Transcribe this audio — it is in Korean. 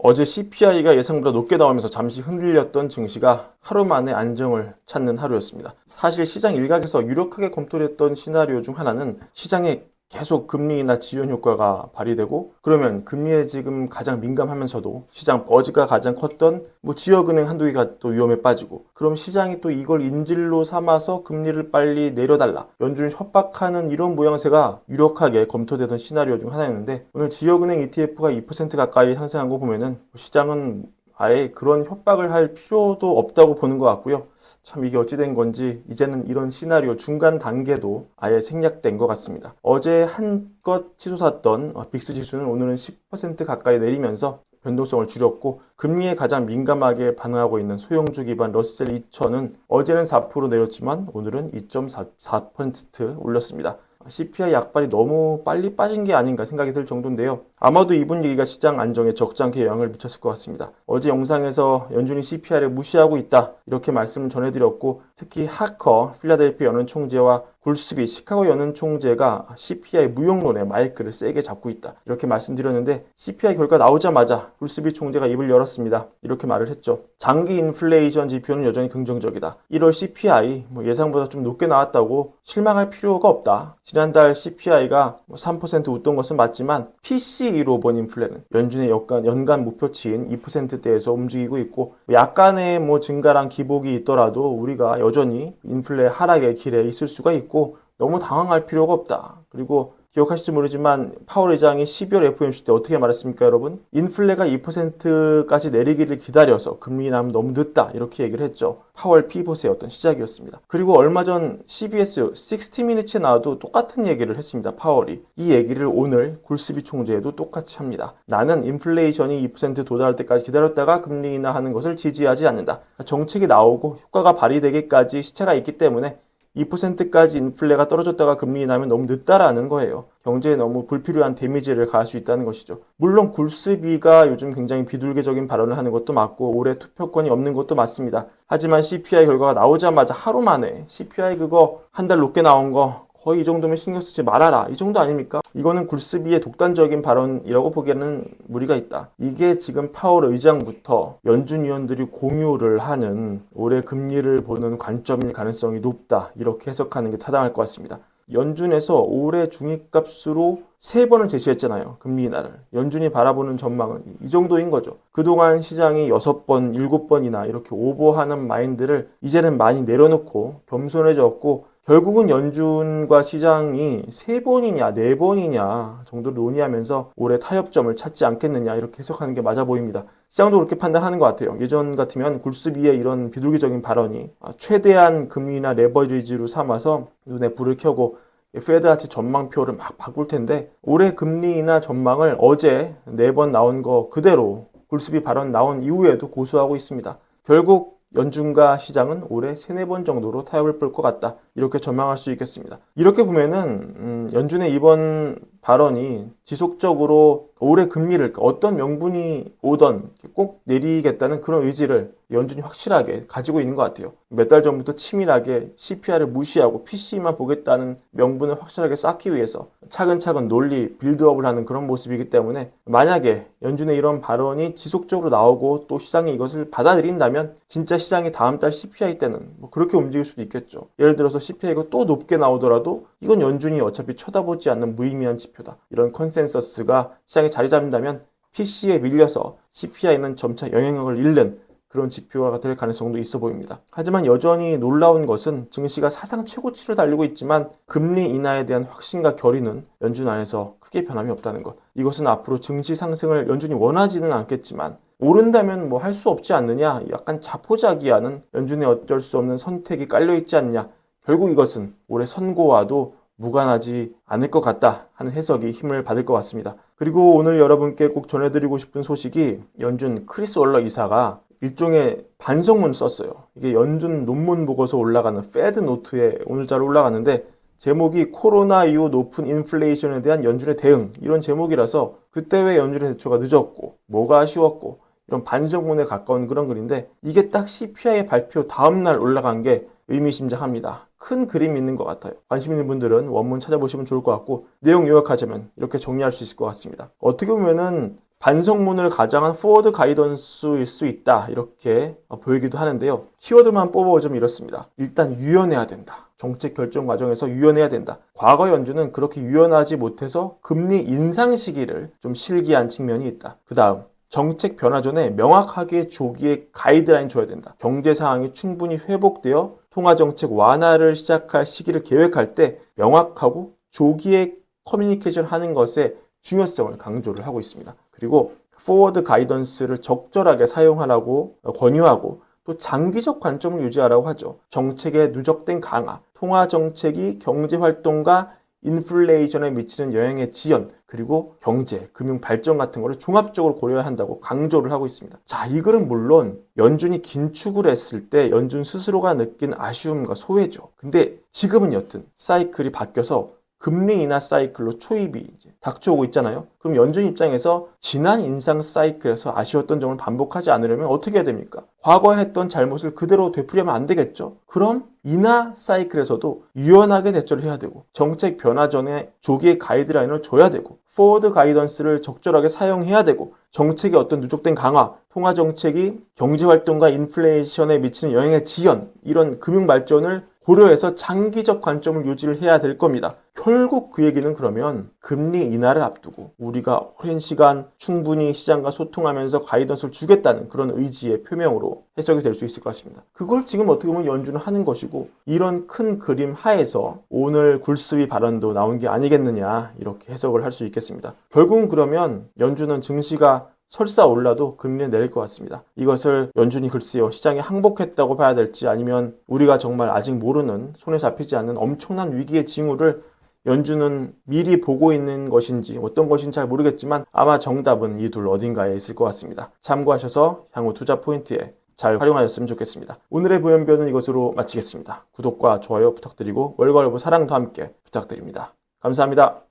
어제 CPI가 예상보다 높게 나오면서 잠시 흔들렸던 증시가 하루 만에 안정을 찾는 하루였습니다. 사실 시장 일각에서 유력하게 검토를 했던 시나리오 중 하나는 시장에 계속 금리 인하 지연 효과가 발휘되고, 그러면 금리에 지금 가장 민감하면서도 시장 버즈가 가장 컸던 지역은행 한두 개가 또 위험에 빠지고, 그럼 시장이 또 이걸 인질로 삼아서 금리를 빨리 내려달라, 연준을 협박하는 이런 모양새가 유력하게 검토되던 시나리오 중 하나였는데, 오늘 지역은행 ETF가 2% 가까이 상승한 거 보면은 시장은 아예 그런 협박을 할 필요도 없다고 보는 것 같고요. 참 이게 어찌 된 건지 이제는 이런 시나리오 중간 단계도 아예 생략된 것 같습니다. 어제 한껏 치솟았던 빅스 지수는 오늘은 10% 가까이 내리면서 변동성을 줄였고, 금리에 가장 민감하게 반응하고 있는 소형주 기반 러셀 2000은 어제는 4% 내렸지만 오늘은 2.4% 올렸습니다. CPI 약발이 너무 빨리 빠진 게 아닌가 생각이 들 정도인데요. 아마도 이번 얘기가 시장 안정에 적잖게 영향을 미쳤을 것 같습니다. 어제 영상에서 연준이 CPI를 무시하고 있다, 이렇게 말씀을 전해드렸고, 특히 하커, 필라델피아 연은 총재와 굴스비, 시카고 연은 총재가 CPI 무용론에 마이크를 세게 잡고 있다, 이렇게 말씀드렸는데, CPI 결과 나오자마자 굴스비 총재가 입을 열었습니다. 이렇게 말을 했죠. 장기 인플레이션 지표는 여전히 긍정적이다. 1월 CPI 예상보다 좀 높게 나왔다고 실망할 필요가 없다. 지난달 CPI가 3% 웃던 것은 맞지만 PCE로 본 인플레는 연준의 연간 목표치인 2%대에서 움직이고 있고, 약간의 증가랑 기복이 있더라도 우리가 여전히 인플레 하락의 길에 있을 수가 있고, 너무 당황할 필요가 없다. 그리고 기억하실지 모르지만 파월 의장이 12월 FOMC 때 어떻게 말했습니까, 여러분? 인플레가 2%까지 내리기를 기다려서 금리 인하는 너무 늦다, 이렇게 얘기를 했죠. 파월 피봇의 어떤 시작이었습니다. 그리고 얼마 전 CBS 60minutes에 나와도 똑같은 얘기를 했습니다. 파월이 이 얘기를 오늘 굴스비 총재도 똑같이 합니다. 나는 인플레이션이 2% 도달할 때까지 기다렸다가 금리 인하하는 것을 지지하지 않는다. 정책이 나오고 효과가 발휘되기까지 시차가 있기 때문에 2%까지 인플레가 떨어졌다가 금리 인하면 너무 늦다라는 거예요. 경제에 너무 불필요한 데미지를 가할 수 있다는 것이죠. 물론 굴스비가 요즘 굉장히 비둘기적인 발언을 하는 것도 맞고 올해 투표권이 없는 것도 맞습니다. 하지만 CPI 결과가 나오자마자 하루 만에 CPI 그거 한 달 높게 나온 거 거의 이 정도면 신경 쓰지 말아라, 이 정도 아닙니까? 이거는 굴스비의 독단적인 발언이라고 보기에는 무리가 있다. 이게 지금 파월 의장부터 연준 위원들이 공유를 하는 올해 금리를 보는 관점일 가능성이 높다, 이렇게 해석하는 게 타당할 것 같습니다. 연준에서 올해 중위값으로 3번을 제시했잖아요. 금리 인하를. 연준이 바라보는 전망은 이 정도인 거죠. 그동안 시장이 6번, 7번이나 이렇게 오버하는 마인드를 이제는 많이 내려놓고 겸손해졌고, 결국은 연준과 시장이 3번이냐 4번이냐 정도를 논의하면서 올해 타협점을 찾지 않겠느냐, 이렇게 해석하는 게 맞아 보입니다. 시장도 그렇게 판단하는 것 같아요. 예전 같으면 굴스비의 이런 비둘기적인 발언이 최대한 금리나 레버리지로 삼아서 눈에 불을 켜고 페드와치 전망표를 막 바꿀 텐데, 올해 금리 인하 전망을 어제 4번 나온 거 그대로 굴스비 발언 나온 이후에도 고수하고 있습니다. 결국 연준과 시장은 올해 3-4번 정도로 타협을 볼 것 같다, 이렇게 전망할 수 있겠습니다. 이렇게 보면은 연준의 이번 발언이 지속적으로 올해 금리를 어떤 명분이 오던 꼭 내리겠다는 그런 의지를 연준이 확실하게 가지고 있는 것 같아요. 몇 달 전부터 치밀하게 CPI를 무시하고 PC만 보겠다는 명분을 확실하게 쌓기 위해서 차근차근 논리 빌드업을 하는 그런 모습이기 때문에, 만약에 연준의 이런 발언이 지속적으로 나오고 또 시장이 이것을 받아들인다면 진짜 시장이 다음 달 CPI 때는 그렇게 움직일 수도 있겠죠. 예를 들어서 CPI가 또 높게 나오더라도 이건 연준이 어차피 쳐다보지 않는 무의미한 지표다, 이런 컨센서스가 시장에 자리 잡는다면 PC에 밀려서 CPI는 점차 영향력을 잃는 그런 지표가 될 가능성도 있어 보입니다. 하지만 여전히 놀라운 것은 증시가 사상 최고치를 달리고 있지만 금리 인하에 대한 확신과 결의는 연준 안에서 크게 변함이 없다는 것. 이것은 앞으로 증시 상승을 연준이 원하지는 않겠지만 오른다면 할 수 없지 않느냐, 약간 자포자기하는 연준의 어쩔 수 없는 선택이 깔려있지 않냐, 결국 이것은 올해 선고와도 무관하지 않을 것 같다 하는 해석이 힘을 받을 것 같습니다. 그리고 오늘 여러분께 꼭 전해드리고 싶은 소식이, 연준 크리스 월러 이사가 일종의 반성문 썼어요. 이게 연준 논문 보고서 올라가는 패드 노트에 오늘자로 올라갔는데, 제목이 코로나 이후 높은 인플레이션에 대한 연준의 대응, 이런 제목이라서 그때 왜 연준의 대처가 늦었고 뭐가 아쉬웠고 이런 반성문에 가까운 그런 글인데, 이게 딱 CPI 발표 다음날 올라간 게 의미심장합니다. 큰 그림이 있는 것 같아요. 관심 있는 분들은 원문 찾아보시면 좋을 것 같고, 내용 요약하자면 이렇게 정리할 수 있을 것 같습니다. 어떻게 보면은 반성문을 가장한 포워드 가이던스일 수 있다 이렇게 보이기도 하는데요. 키워드만 뽑아보자면 이렇습니다. 일단 유연해야 된다. 정책 결정 과정에서 유연해야 된다. 과거 연준은 그렇게 유연하지 못해서 금리 인상 시기를 좀 실기한 측면이 있다. 그 다음 정책 변화 전에 명확하게 조기에 가이드라인 줘야 된다. 경제 상황이 충분히 회복되어 통화정책 완화를 시작할 시기를 계획할 때 명확하고 조기에 커뮤니케이션 하는 것에 중요성을 강조를 하고 있습니다. 그리고 포워드 가이던스를 적절하게 사용하라고 권유하고 또 장기적 관점을 유지하라고 하죠. 정책의 누적된 강화, 통화정책이 경제활동과 인플레이션에 미치는 영향의 지연, 그리고 경제, 금융 발전 같은 거를 종합적으로 고려해야 한다고 강조를 하고 있습니다. 자, 이 글은 물론 연준이 긴축을 했을 때 연준 스스로가 느낀 아쉬움과 소외죠. 근데 지금은 여튼 사이클이 바뀌어서 금리 인하 사이클로 초입이 이제 닥쳐오고 있잖아요. 그럼 연준 입장에서 지난 인상 사이클에서 아쉬웠던 점을 반복하지 않으려면 어떻게 해야 됩니까? 과거에 했던 잘못을 그대로 되풀이하면 안 되겠죠? 그럼 인하 사이클에서도 유연하게 대처를 해야 되고 정책 변화 전에 조기에 가이드라인을 줘야 되고 포워드 가이던스를 적절하게 사용해야 되고 정책의 어떤 누적된 강화, 통화 정책이 경제활동과 인플레이션에 미치는 영향의 지연, 이런 금융 발전을 고려해서 장기적 관점을 유지를 해야 될 겁니다. 결국 그 얘기는 그러면 금리 인하를 앞두고 우리가 오랜 시간 충분히 시장과 소통하면서 가이던스를 주겠다는 그런 의지의 표명으로 해석이 될 수 있을 것 같습니다. 그걸 지금 어떻게 보면 연준은 하는 것이고 이런 큰 그림 하에서 오늘 굴스비 발언도 나온 게 아니겠느냐 이렇게 해석을 할 수 있겠습니다. 결국은 그러면 연준은 증시가 설사 올라도 금리를 내릴 것 같습니다. 이것을 연준이 글쎄요 시장에 항복했다고 봐야 될지 아니면 우리가 정말 아직 모르는 손에 잡히지 않는 엄청난 위기의 징후를 연준은 미리 보고 있는 것인지 어떤 것인지 잘 모르겠지만 아마 정답은 이 둘 어딘가에 있을 것 같습니다. 참고하셔서 향후 투자 포인트에 잘 활용하셨으면 좋겠습니다. 오늘의 부연변은 이것으로 마치겠습니다. 구독과 좋아요 부탁드리고 월과 월부 사랑도 함께 부탁드립니다. 감사합니다.